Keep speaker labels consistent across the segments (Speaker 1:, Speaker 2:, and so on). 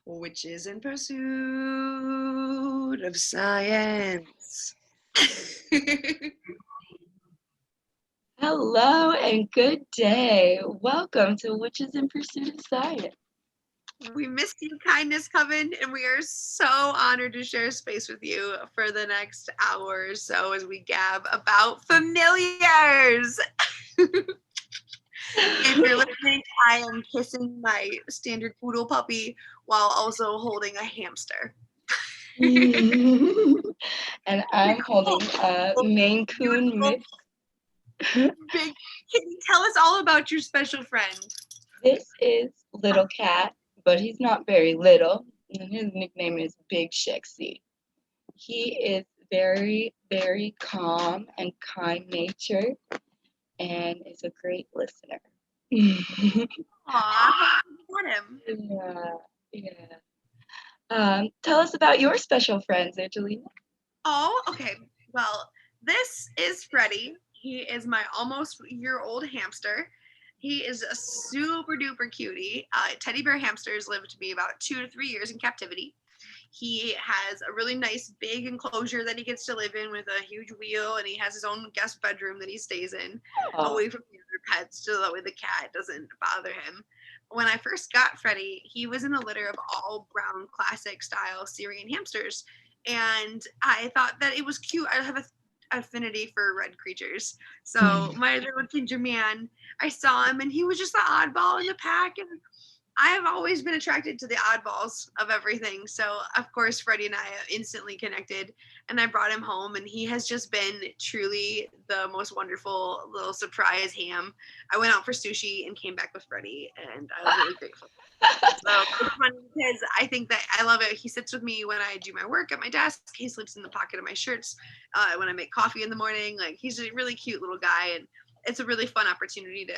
Speaker 1: Witches in Pursuit of Science.
Speaker 2: Hello and good day. Welcome to Witches in Pursuit of Science.
Speaker 1: We missed you, Kindness Coven, and we are so honored to share space with you for the next hour or so as we gab about familiars. If you're listening, I am kissing my standard poodle puppy while also holding a hamster.
Speaker 2: And I'm holding a Maine Coon mix.
Speaker 1: Big Kitty, tell us all about your special friend.
Speaker 2: This is Little Cat, but he's not very little. And his nickname is Big Shexy. He is very, very calm and kind-natured and is a great listener.
Speaker 1: Aw, how did you get him?
Speaker 2: Yeah. Tell us about your special friends, Angelina.
Speaker 1: Oh, okay. Well, this is Freddy. He is my almost year-old hamster. He is a super duper cutie. Teddy bear hamsters live to be about 2 to 3 years in captivity. He has a really nice big enclosure that he gets to live in with a huge wheel, and he has his own guest bedroom that he stays in away from the other pets so that way the cat doesn't bother him. When I first got Freddy, he was in a litter of all brown classic style Syrian hamsters, and I thought that it was cute. I have a affinity for red creatures, so my little ginger man, I saw him and he was just the oddball in the pack, and I have always been attracted to the oddballs of everything. So, of course, Freddie and I instantly connected, and I brought him home, and he has just been truly the most wonderful little surprise ham. I went out for sushi and came back with Freddie, and I was really grateful. So it's funny because I think that I love it. He sits with me when I do my work at my desk. He sleeps in the pocket of my shirts when I make coffee in the morning. Like, he's a really cute little guy, and it's a really fun opportunity to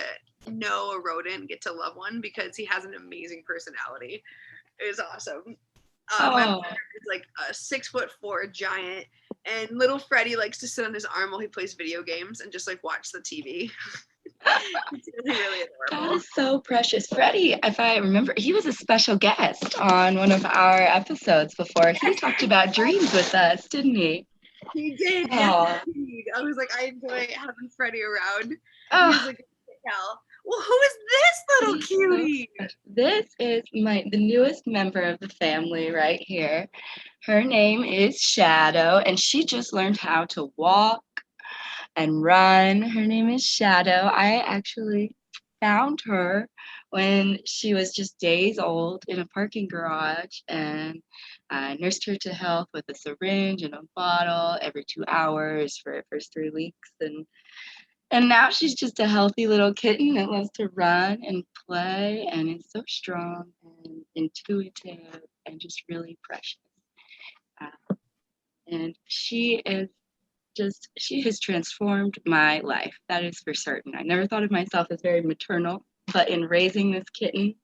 Speaker 1: know a rodent and get to love one because he has an amazing personality. It is awesome. My brother is like a 6'4" giant, and little Freddy likes to sit on his arm while he plays video games and just like watch the TV. It's really adorable.
Speaker 2: That is so precious. Freddy, if I remember, he was a special guest on one of our episodes before. He talked about dreams with us, didn't he?
Speaker 1: He did, yes, indeed. I was like, I enjoy having Freddy around. He was like, hell. Well, who is this little cutie?
Speaker 2: This is the newest member of the family right here. Her name is Shadow, and she just learned how to walk and run. Her name is Shadow. I actually found her when she was just days old in a parking garage, and I nursed her to health with a syringe and a bottle every 2 hours for her first 3 weeks. And now she's just a healthy little kitten that loves to run and play and is so strong and intuitive and just really precious. And she has transformed my life. That is for certain. I never thought of myself as very maternal, but in raising this kitten,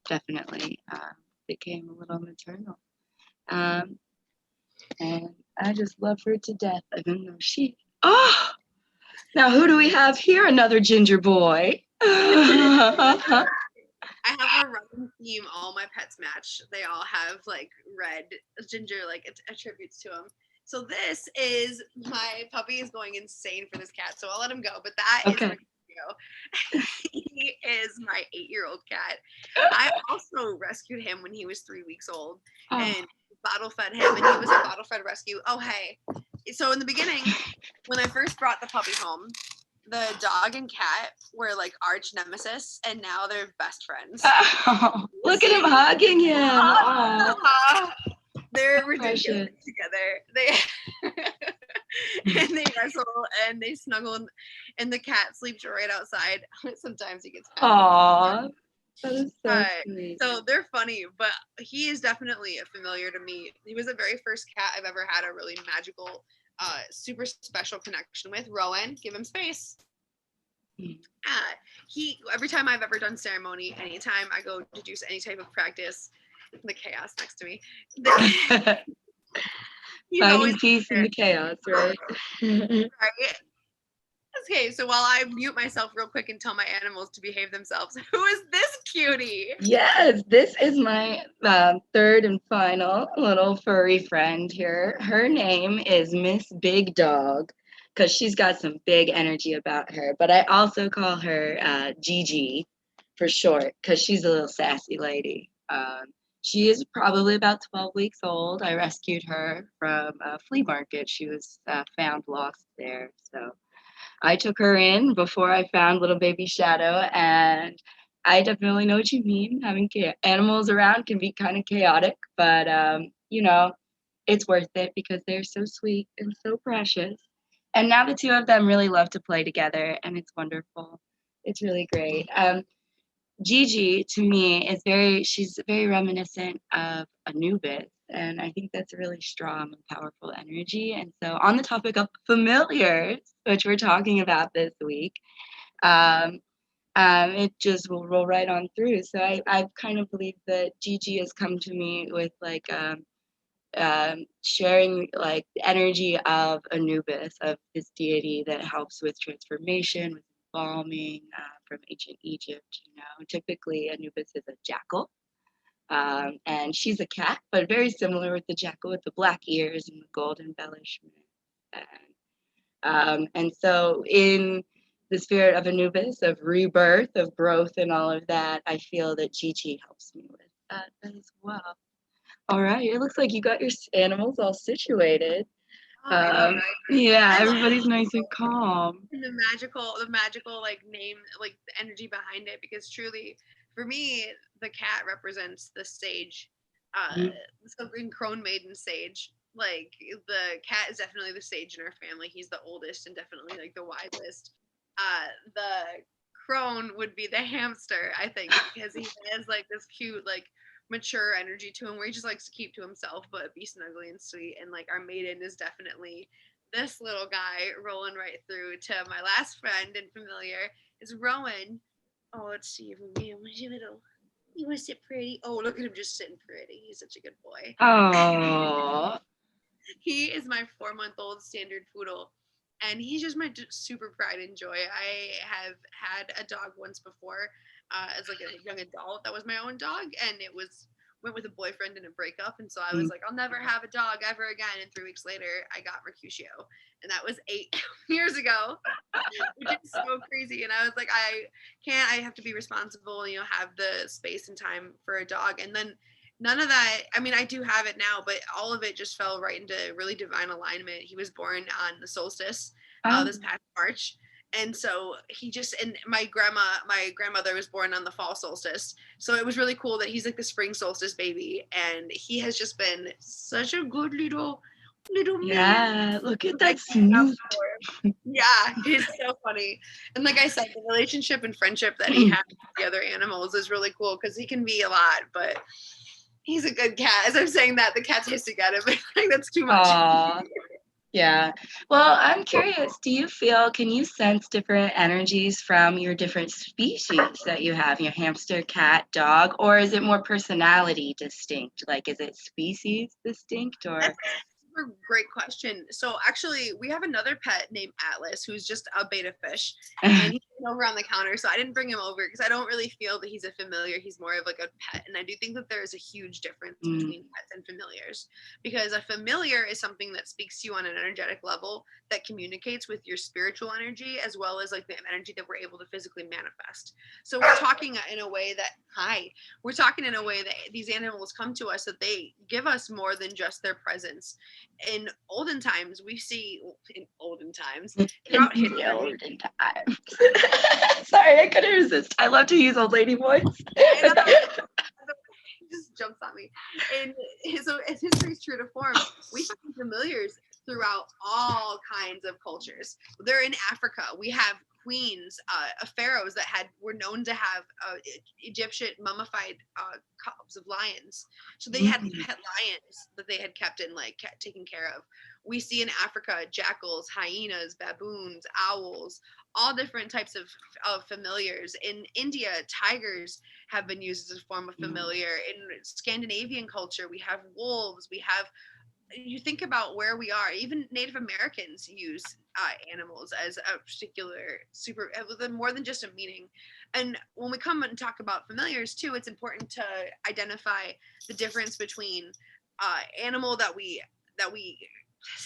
Speaker 2: definitely became a little maternal. And I just love her to death, even though now, who do we have here? Another ginger boy.
Speaker 1: I have a running theme. All my pets match. They all have like red ginger, like attributes to them. So this is my puppy is going insane for this cat. So I'll let him go. But that is Mercutio. He is my 8-year-old cat. I also rescued him when he was 3 weeks old and bottle fed him, and he was a bottle fed rescue. Oh, hey. So in the beginning, when I first brought the puppy home, the dog and cat were like arch nemesis, and now they're best friends.
Speaker 2: Oh, look at him hugging him.
Speaker 1: They're ridiculous together. And they wrestle and they snuggle, and the cat sleeps right outside. Sometimes he gets
Speaker 2: Aww. That is so sweet.
Speaker 1: So they're funny, but he is definitely a familiar to me. He was the very first cat I've ever had a really magical, super special connection with. Rowan, give him space. Every time I've ever done ceremony, anytime I go to do any type of practice, the chaos next to me.
Speaker 2: Finding peace in the chaos, right?
Speaker 1: Right. Okay, so while I mute myself real quick and tell my animals to behave themselves, who is this cutie?
Speaker 2: Yes, this is my third and final little furry friend here. Her name is Miss Bigg Dogg because she's got some big energy about her. But I also call her Gigi for short because she's a little sassy lady. She is probably about 12 weeks old. I rescued her from a flea market. She was found lost there. So I took her in before I found little baby Shadow, and I definitely know what you mean. Having animals around can be kind of chaotic, but it's worth it because they're so sweet and so precious. And now the two of them really love to play together, and it's wonderful. It's really great. Gigi to me is she's very reminiscent of Anubis. And I think that's a really strong and powerful energy. And so, on the topic of familiars, which we're talking about this week, um, it just will roll right on through. So, I kind of believe that Gigi has come to me with sharing like the energy of Anubis, of this deity that helps with transformation, with embalming from ancient Egypt. Typically Anubis is a jackal, and she's a cat, but very similar with the jackal, with the black ears and the gold embellishment. And so, in the spirit of Anubis, of rebirth, of growth, and all of that, I feel that Gigi helps me with that as well. All right, it looks like you got your animals all situated.
Speaker 1: Oh, I know, right?
Speaker 2: Yeah,
Speaker 1: I love
Speaker 2: everybody's nice and calm.
Speaker 1: the magical like name, like the energy behind it, because truly, for me, the cat represents the sage,
Speaker 2: Mhm.
Speaker 1: so in crone maiden sage. Like the cat is definitely the sage in our family. He's the oldest and definitely like the wisest. The crone would be the hamster, I think, because he has like this cute, like mature energy to him where he just likes to keep to himself but be snuggly and sweet. And like our maiden is definitely this little guy rolling right through to my last friend and familiar is Rowan. Oh, let's see if we can little. You want to sit pretty? Oh, look at him just sitting pretty. He's such a good boy.
Speaker 2: Oh,
Speaker 1: He is my 4 month old standard poodle, and he's just my super pride and joy. I have had a dog once before, as like a young adult. That was my own dog, and it was went with a boyfriend in a breakup, and so I was like, I'll never have a dog ever again. And 3 weeks later, I got Mercutio, and that was 8 years ago, which is so crazy. And I was like, I can't. I have to be responsible, have the space and time for a dog. And then none of that. I mean, I do have it now, but all of it just fell right into really divine alignment. He was born on the solstice,
Speaker 2: oh,
Speaker 1: this past March. And so he just, and my grandmother was born on the fall solstice. So it was really cool that he's like the spring solstice baby. And he has just been such a good little man.
Speaker 2: yeah. Look at
Speaker 1: I
Speaker 2: that
Speaker 1: can't
Speaker 2: snoot.
Speaker 1: Yeah, he's so funny. And like I said, the relationship and friendship that he has with the other animals is really cool because he can be a lot, but he's a good cat. As I'm saying that, the cat's hissing at him. Like that's too much.
Speaker 2: Aw, yeah. Well, I'm curious, can you sense different energies from your different species that you have, your hamster, cat, dog, or is it more personality distinct? Like, is it species distinct or?
Speaker 1: That's a super great question. So actually, we have another pet named Atlas who's just a beta fish, and he's over on the counter. So I didn't bring him over because I don't really feel that he's a familiar. He's more of like a pet, and I do think that there is a huge difference between pets and familiars, because a familiar is something that speaks to you on an energetic level that communicates with your spiritual energy as well as like the energy that we're able to physically manifest. So we're talking in a way that we're talking in a way that these animals come to us, that they give us more than just their presence. In olden times, we see in olden times throughout
Speaker 2: In the
Speaker 1: history.
Speaker 2: olden times. Sorry, I couldn't resist. I love to use old lady voice.
Speaker 1: I know he just jumps on me. And so, as history is true to form, we find familiars throughout all kinds of cultures. They're in Africa. We have queens, pharaohs that were known to have Egyptian mummified cubs of lions. So they had pet lions that they had kept and like taken care of. We see in Africa jackals, hyenas, baboons, owls, all different types of familiars. In India, tigers have been used as a form of familiar. In Scandinavian culture, we have wolves, we have you think about where we are. Even Native Americans use animals as a particular with more than just a meaning. And when we come and talk about familiars too, it's important to identify the difference between animal that we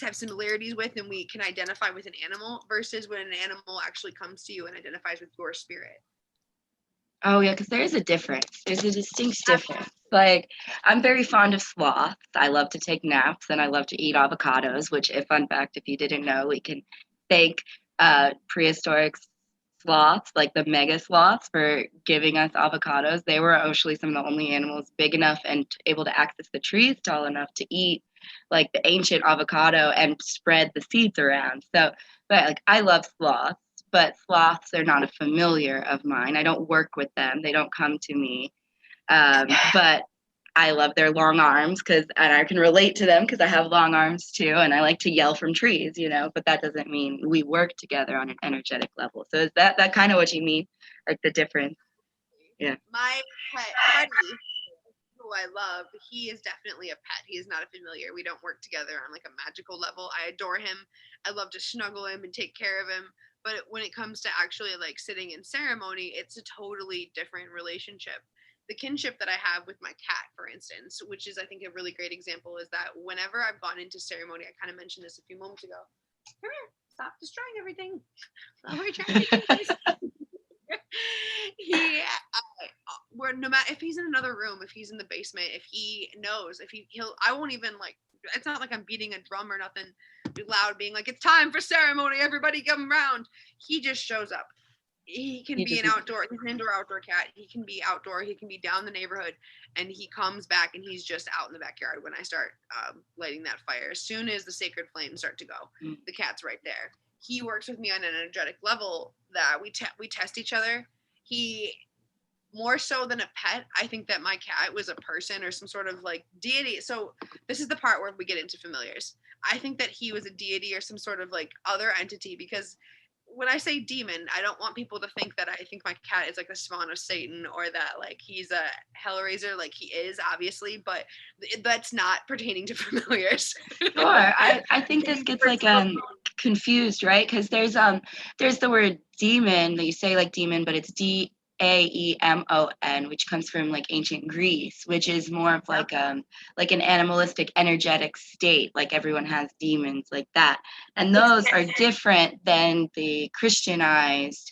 Speaker 1: have similarities with and we can identify with an animal versus when an animal actually comes to you and identifies with your spirit.
Speaker 2: Oh yeah, because there is a difference. There's a distinct difference. Like, I'm very fond of sloths. I love to take naps and I love to eat avocados, which, a fun fact, if you didn't know, we can thank prehistoric sloths, like the mega sloths, for giving us avocados. They were actually some of the only animals big enough and able to access the trees tall enough to eat like the ancient avocado and spread the seeds around. So, but like, I love sloths, but sloths are not a familiar of mine. I don't work with them. They don't come to me. But I love their long arms and I can relate to them because I have long arms too, and I like to yell from trees, but that doesn't mean we work together on an energetic level. So is that kind of what you mean? Like the difference? Yeah.
Speaker 1: My pet, Freddy, who I love, he is definitely a pet. He is not a familiar. We don't work together on like a magical level. I adore him. I love to snuggle him and take care of him. But when it comes to actually like sitting in ceremony, it's a totally different relationship. The kinship that I have with my cat, for instance, which is I think a really great example, is that whenever I've gone into ceremony, I kind of mentioned this a few moments ago. Come here, stop destroying everything. What are you trying to do? He where no matter if he's in another room, if he's in the basement, if he knows, if he'll I won't even like, it's not like I'm beating a drum or nothing loud being like, it's time for ceremony, everybody come around. He just shows up. He can be an indoor-outdoor cat. He can be outdoor. He can be down the neighborhood, and he comes back and he's just out in the backyard when I start lighting that fire. As soon as the sacred flames start to go, the cat's right there. He works with me on an energetic level that we test each other. He, more so than a pet, I think that my cat was a person or some sort of like deity. So this is the part where we get into familiars. I think that he was a deity or some sort of like other entity, because when I say demon, I don't want people to think that I think my cat is like the spawn of Satan or that like he's a hellraiser, like he is obviously, but that's not pertaining to familiars.
Speaker 2: Sure. I think this gets like confused, right? Because there's the word demon that you say like demon, but it's Daemon, which comes from like ancient Greece, which is more of like an animalistic energetic state, like everyone has demons like that. And those are different than the Christianized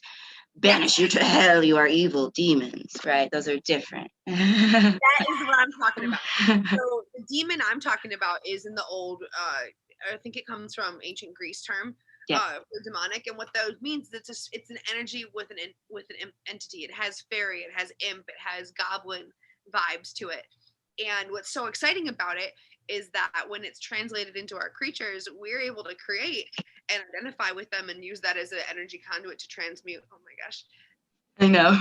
Speaker 2: banish you to hell, you are evil demons, right? Those are different.
Speaker 1: That is what I'm talking about. So the demon I'm talking about is in the old I think it comes from ancient Greece term. For demonic, and what those means, it's an energy with an entity. It has fairy, it has imp, it has goblin vibes to it. And what's so exciting about it is that when it's translated into our creatures, we're able to create and identify with them and use that as an energy conduit to transmute. Oh my gosh.
Speaker 2: I know.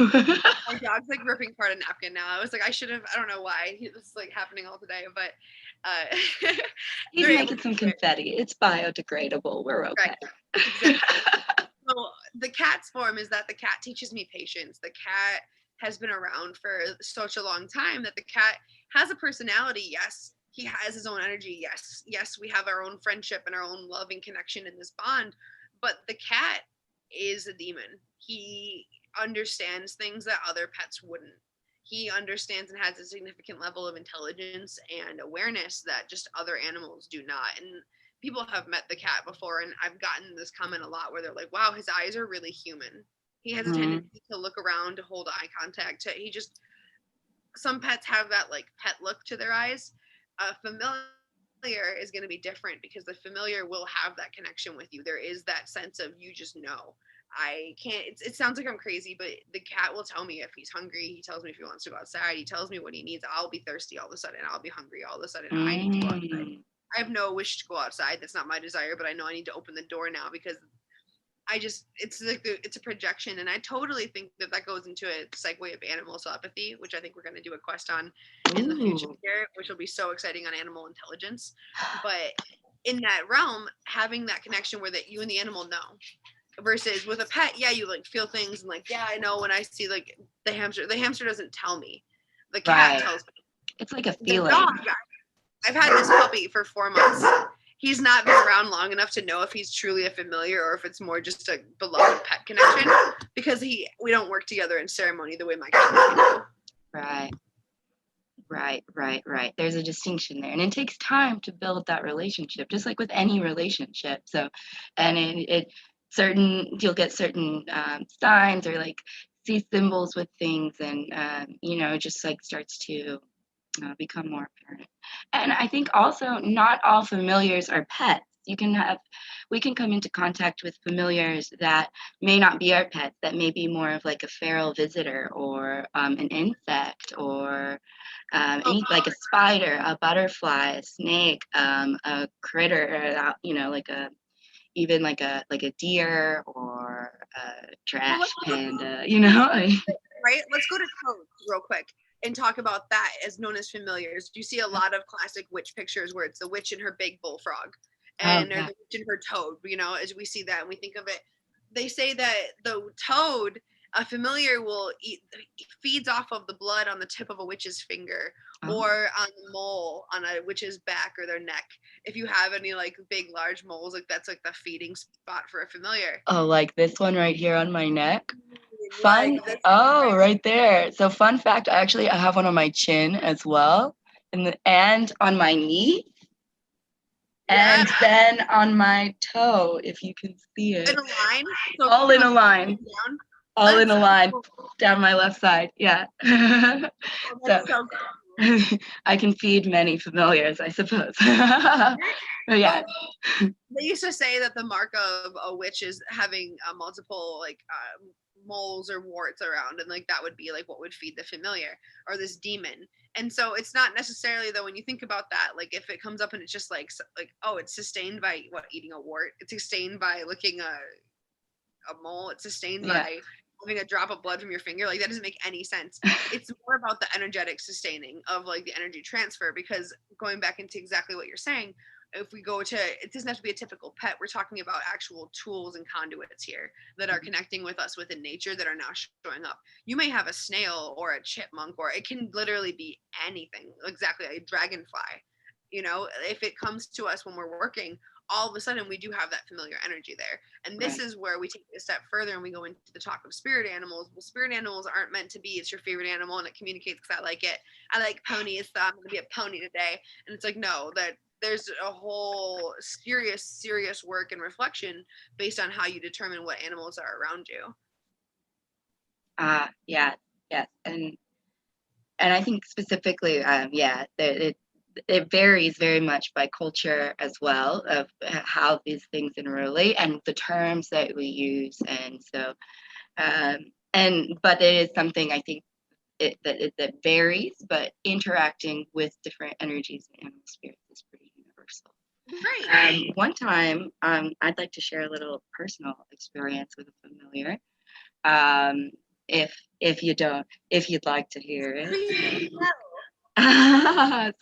Speaker 1: My dog's like ripping apart a napkin now. I was like, I should have, I don't know why. This is like happening all today, but
Speaker 2: he's making some confetti. It's biodegradable. We're okay.
Speaker 1: Right. Exactly. So the cat's form is that the cat teaches me patience. The cat has been around for such a long time that the cat has a personality. Yes, he has his own energy. Yes, we have our own friendship and our own loving connection in this bond. But the cat is a demon. He understands things that other pets wouldn't. He understands and has a significant level of intelligence and awareness that just other animals do not. And people have met the cat before, and I've gotten this comment a lot where they're like, wow, his eyes are really human. He has a tendency to look around, to hold eye contact. Some pets have that like pet look to their eyes. Familiar is going to be different because the familiar will have that connection with you. There is that sense of you just know. I can't, it sounds like I'm crazy, but the cat will tell me if he's hungry. He tells me if he wants to go outside. He tells me what he needs. I'll be thirsty all of a sudden. I'll be hungry all of a sudden. I need to go outside. I have no wish to go outside. That's not my desire, but I know I need to open the door now because it's a projection. And I totally think that goes into a segue of animal telepathy, which I think we're going to do a quest on in the future here, which will be so exciting on animal intelligence. But in that realm, having that connection where that you and the animal know. Versus with a pet, yeah, you like feel things and like, yeah, I know when I see like the hamster doesn't tell me. The cat tells me.
Speaker 2: It's like a feeling.
Speaker 1: I've had this puppy for 4 months. He's not been around long enough to know if he's truly a familiar or if it's more just a beloved pet connection, because we don't work together in ceremony the way my cat do.
Speaker 2: Right. There's a distinction there, and it takes time to build that relationship, just like with any relationship. So, and you'll get certain signs or like see symbols with things, and just like starts to become more apparent. And I think also not all familiars are pets. We can come into contact with familiars that may not be our pets, that may be more of like a feral visitor or an insect or like a spider, a butterfly, a snake, a critter, like even like a deer or a trash panda,
Speaker 1: Right? Let's go to toads real quick and talk about that as known as familiars. You see a lot of classic witch pictures where it's the witch and her big bullfrog and or the witch and her toad, as we see that and we think of it. They say that the toad, a familiar, feeds off of the blood on the tip of a witch's finger or on the mole on a witch's back or their neck. If you have any like big large moles, like that's like the feeding spot for a familiar.
Speaker 2: Oh, like this one right here on my neck.
Speaker 1: Fun.
Speaker 2: Right there. So fun fact, I have one on my chin as well, and on my knee. And then on my toe, if you can see it.
Speaker 1: In a line?
Speaker 2: So all in a line. All in a line down my left side. Yeah. So I can feed many familiars, I suppose. Yeah.
Speaker 1: They used to say that the mark of a witch is having multiple like moles or warts around, and like that would be like what would feed the familiar or this demon. And so it's not necessarily, though, when you think about that, like if it comes up and it's just like oh, it's sustained by eating a wart, it's sustained by licking a mole, it's sustained by having a drop of blood from your finger, like that doesn't make any sense. It's more about the energetic sustaining of like the energy transfer, because going back into exactly what you're saying, if we go to, it doesn't have to be a typical pet, we're talking about actual tools and conduits here that are connecting with us within nature that are now showing up. You may have a snail or a chipmunk, or it can literally be anything, exactly, a dragonfly. If it comes to us when we're working, all of a sudden we do have that familiar energy there. And this is where we take it a step further and we go into the talk of spirit animals. Well, spirit animals aren't meant to be it's your favorite animal and it communicates because I like it. I like ponies, so I'm going to be a pony today. And it's like, no, that there's a whole serious work and reflection based on how you determine what animals are around you.
Speaker 2: Yes. And I think specifically, it varies very much by culture as well of how these things interrelate and the terms that we use. And so, but it is something I think that varies, but interacting with different energies and animal spirits is pretty universal.
Speaker 1: Right.
Speaker 2: One time, I'd like to share a little personal experience with a familiar. If you'd like to hear it.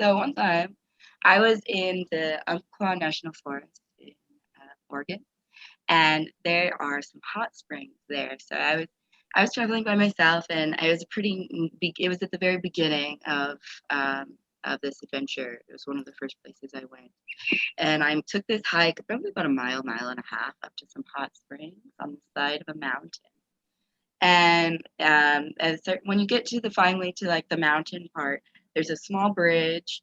Speaker 2: So one time, I was in the Umpqua National Forest in Oregon, and there are some hot springs there. So I was traveling by myself, and it was it was at the very beginning of this adventure. It was one of the first places I went, and I took this hike, probably about a mile and a half, up to some hot springs on the side of a mountain. And when you get to finally to like the mountain part, there's a small bridge,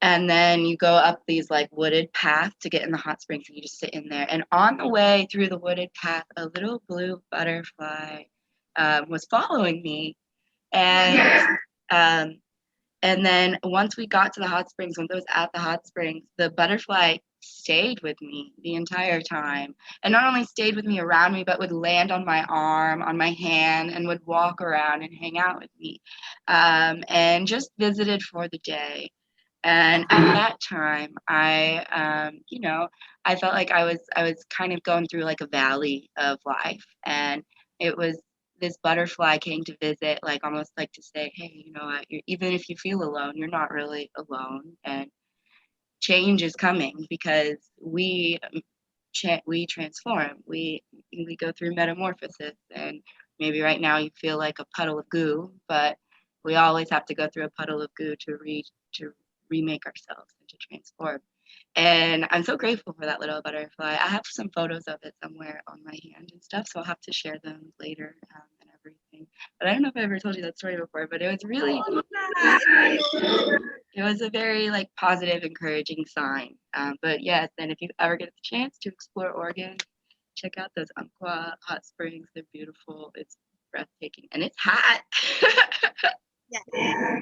Speaker 2: and then you go up these like wooded paths to get in the hot springs, and you just sit in there. And on the way through the wooded path, a little blue butterfly was following me, and then once we got to the hot springs, once I was at the hot springs, the butterfly stayed with me the entire time. And not only stayed with me around me, but would land on my arm, on my hand, and would walk around and hang out with me. And just visited for the day. And at that time, I felt like I was kind of going through like a valley of life. And it was this butterfly came to visit, like almost like to say, hey, you know what, even if you feel alone, you're not really alone, and change is coming because we transform, we go through metamorphosis, and maybe right now you feel like a puddle of goo, but we always have to go through a puddle of goo to remake ourselves and to transform. And I'm so grateful for that little butterfly. I have some photos of it somewhere on my hand and stuff, so I'll have to share them later and everything. But I don't know if I ever told you that story before, but it was really, it was a very like positive, encouraging sign. But yes, and if you ever get the chance to explore Oregon, check out those Umpqua hot springs. They're beautiful. It's breathtaking, and it's hot.
Speaker 1: Yeah.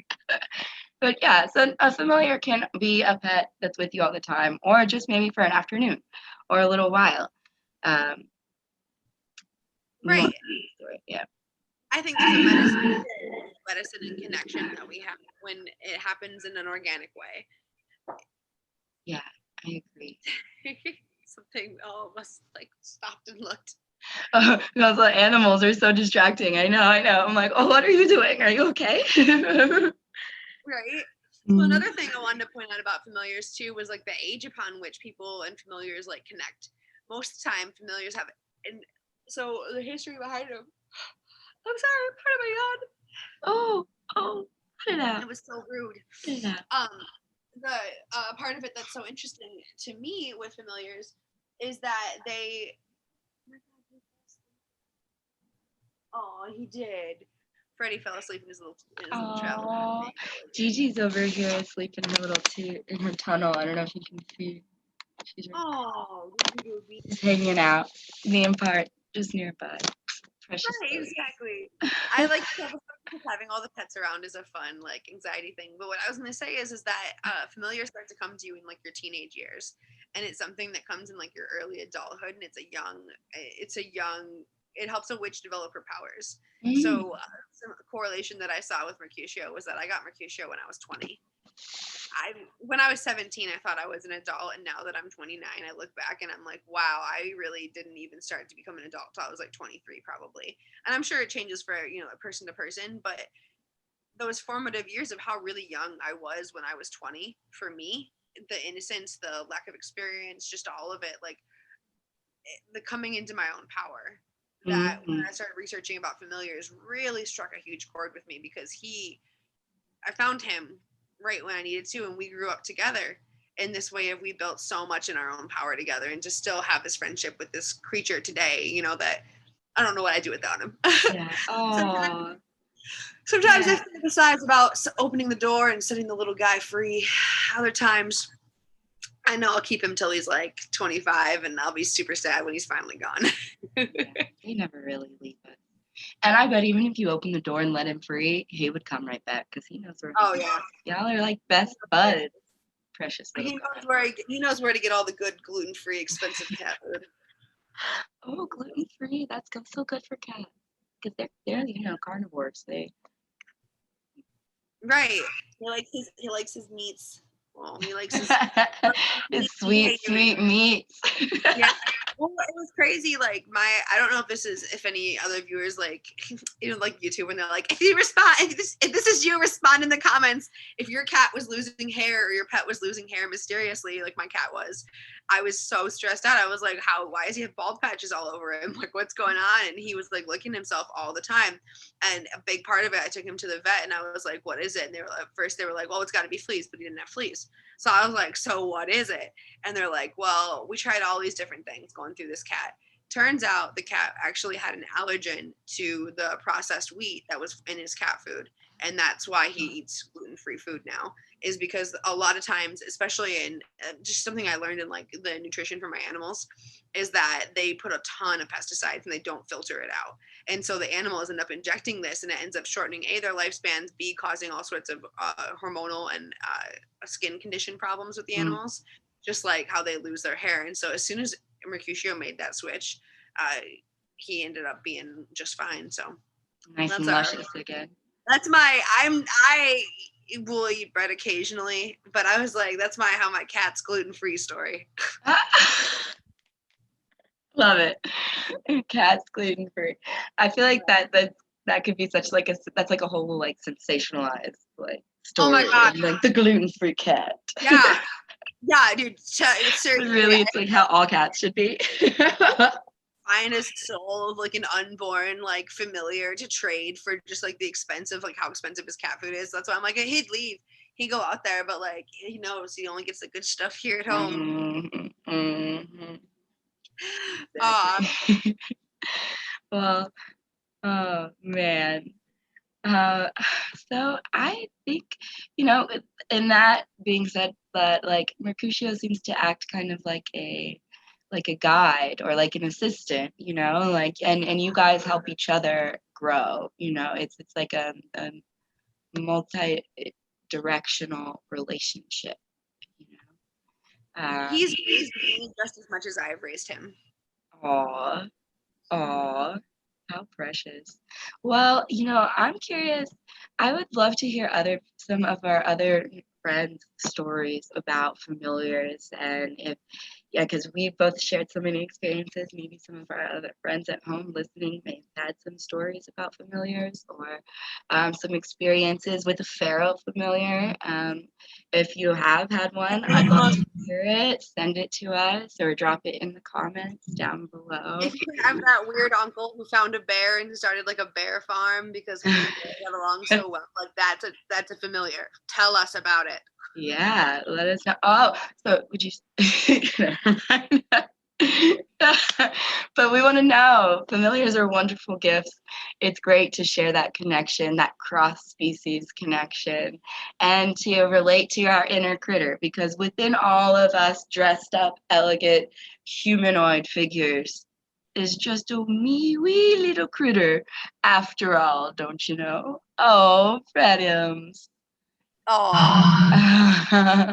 Speaker 2: But yeah, so a familiar can be a pet that's with you all the time, or just maybe for an afternoon or a little while.
Speaker 1: Right.
Speaker 2: Yeah.
Speaker 1: I think there's a medicine and connection that we have when it happens in an organic way.
Speaker 2: Yeah, I agree.
Speaker 1: Something all of us like stopped and looked.
Speaker 2: Because the animals are so distracting. I know. I'm like, oh, what are you doing? Are you okay?
Speaker 1: Right. So another thing I wanted to point out about familiars too was like the age upon which people and familiars like connect. Most of the time, familiars have, and so the history behind them. I'm sorry, part of my yawn.
Speaker 2: Oh, put it out.
Speaker 1: It was so rude.
Speaker 2: Put it out.
Speaker 1: The part of it that's so interesting to me with familiars is that they. Oh, he did. Freddy fell asleep in his little travel.
Speaker 2: Gigi's over here asleep in her in her tunnel. I don't know if you can see. She's just hanging out. The Empire just nearby. Precious.
Speaker 1: Right, exactly. I like having all the pets around is a fun like anxiety thing. But what I was gonna say is that familiars start to come to you in like your teenage years, and it's something that comes in like your early adulthood, and it helps a witch develop her powers. So some correlation that I saw with Mercutio was that I got Mercutio when I was 20. When I was 17, I thought I was an adult, and now that I'm 29, I look back and I'm like, wow, I really didn't even start to become an adult until I was like 23 probably. And I'm sure it changes for, person to person, but those formative years of how really young I was when I was 20, for me, the innocence, the lack of experience, just all of it, like the coming into my own power, that when I started researching about familiars really struck a huge chord with me, because I found him right when I needed to, and we grew up together in this way of we built so much in our own power together, and to still have this friendship with this creature today, that I don't know what I'd do without him.
Speaker 2: Yeah.
Speaker 1: Sometimes I fantasize about opening the door and setting the little guy free. Other times I know I'll keep him till he's like 25, and I'll be super sad when he's finally gone.
Speaker 2: They never really leave us. And I bet even if you open the door and let him free, he would come right back because he knows where.
Speaker 1: Oh yeah,
Speaker 2: y'all are like best buds. Precious.
Speaker 1: He knows where to get all the good gluten-free, expensive cat food.
Speaker 2: Oh, gluten-free. That's so good for cats because they're carnivores.
Speaker 1: Right. He likes his meats. Well, he likes
Speaker 2: his sweet meats.
Speaker 1: Yeah. Well, it was crazy. Like I don't know if any other viewers like YouTube, when they're like, if this is you, respond in the comments. If your cat was losing hair or your pet was losing hair mysteriously, like my cat was, I was so stressed out. I was like, why does he have bald patches all over him? Like, what's going on? And he was like licking himself all the time. And a big part of it, I took him to the vet, and I was like, what is it? And first they were like, well, it's got to be fleas, but he didn't have fleas. So I was like, so what is it? And they're like, well, we tried all these different things going through this cat. Turns out the cat actually had an allergen to the processed wheat that was in his cat food. And that's why he eats gluten-free food now, is because a lot of times, especially in just something I learned in like the nutrition for my animals, is that they put a ton of pesticides and they don't filter it out. And so the animals end up injecting this, and it ends up shortening their lifespans, B, causing all sorts of hormonal and skin condition problems with the animals, just like how they lose their hair. And so as soon as Mercutio made that switch, he ended up being just fine. So
Speaker 2: nice and luscious again.
Speaker 1: That's I will eat bread occasionally, but I was like, that's how my cat's gluten-free story.
Speaker 2: Love it. Cat's gluten-free. I feel like that could be such like that's like a whole like sensationalized like story.
Speaker 1: Oh my God.
Speaker 2: Like the gluten-free cat.
Speaker 1: Yeah. Yeah, dude. It's
Speaker 2: really, it's like how all cats should be.
Speaker 1: Finest soul of like an unborn like familiar to trade for just like the expensive, like how expensive his cat food is. That's why I'm like, he'd leave he go out there, but like he knows he only gets the good stuff here at home.
Speaker 2: Exactly. Well, oh man. Uh, so I think, in that being said, that like Mercutio seems to act kind of like a guide or like an assistant, like and you guys help each other grow, it's like a multi-directional relationship, you know.
Speaker 1: He's raised me just as much as I've raised him.
Speaker 2: Aw, aw. How precious. Well, I'm curious. I would love to hear some of our other friends' stories about familiars, and if, yeah, because we both shared so many experiences. Maybe some of our other friends at home listening may have had some stories about familiars or some experiences with a feral familiar. If you have had one, I'd love to hear it. Send it to us or drop it in the comments down below.
Speaker 1: If you have that weird uncle who found a bear and started like a bear farm because we got along so well, like that's a familiar. Tell us about it.
Speaker 2: Yeah, let us know. Oh, so would you? But we want to know. Familiars are wonderful gifts. It's great to share that connection, that cross-species connection, and to relate to our inner critter, because within all of us dressed up, elegant, humanoid figures is just a wee little critter after all, don't you know? Oh, Freddims.
Speaker 1: Oh,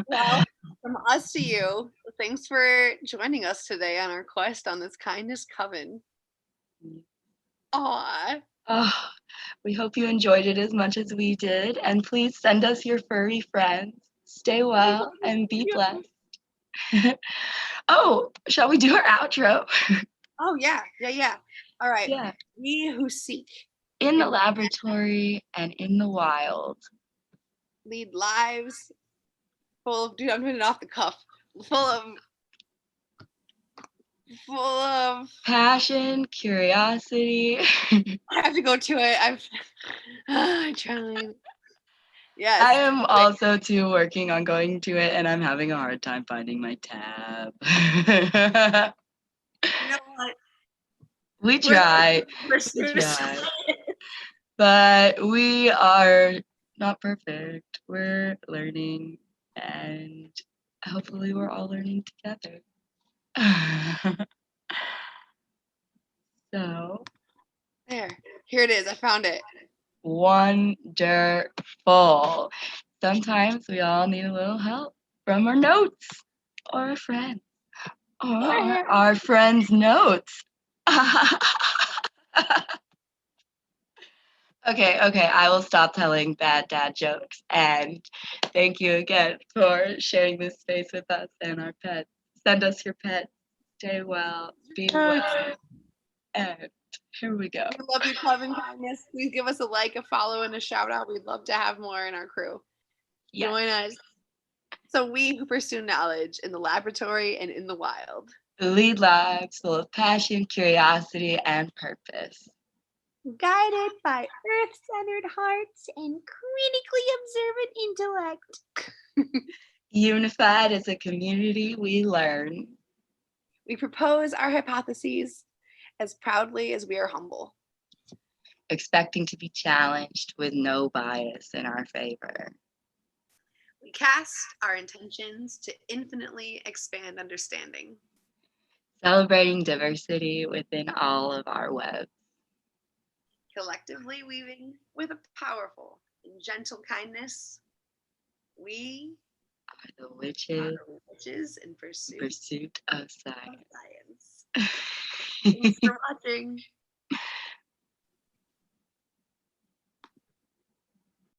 Speaker 1: well, from us to you, thanks for joining us today on our quest on this kindness coven. Aw.
Speaker 2: Oh, we hope you enjoyed it as much as we did, and please send us your furry friends. Stay well and be blessed. Oh, shall we do our outro?
Speaker 1: Oh yeah. All right.
Speaker 2: Yeah.
Speaker 1: We who seek
Speaker 2: In the laboratory and in the wild.
Speaker 1: lead lives full of, dude, I'm doing it off the cuff. Full of
Speaker 2: Passion, curiosity.
Speaker 1: I have to go to it. I tried. Yes.
Speaker 2: I am also too working on going to it, and I'm having a hard time finding my tab.
Speaker 1: You know what?
Speaker 2: We try. But we are not perfect. We're learning, and hopefully we're all learning together. So,
Speaker 1: There. Here it is. I found it.
Speaker 2: wonderful. Sometimes we all need a little help from our notes or a friend or our friend's notes. Okay, I will stop telling bad dad jokes. And thank you again for sharing this space with us and our pets. Send us your pets. Stay well, be well. And here we go.
Speaker 1: We love you, Coven Kindness. Please give us a like, a follow, and a shout out. We'd love to have more in our crew.
Speaker 2: Yes.
Speaker 1: Join us. So we who pursue knowledge in the laboratory and in the wild.
Speaker 2: Lead lives full of passion, curiosity, and purpose.
Speaker 1: Guided by earth-centered hearts and critically observant intellect.
Speaker 2: Unified as a community, we learn.
Speaker 1: We propose our hypotheses as proudly as we are humble.
Speaker 2: Expecting to be challenged with no bias in our favor.
Speaker 1: We cast our intentions to infinitely expand understanding.
Speaker 2: Celebrating diversity within all of our webs.
Speaker 1: Collectively weaving with a powerful and gentle kindness, we
Speaker 2: are the witches
Speaker 1: in
Speaker 2: pursuit of science.
Speaker 1: Thanks for watching.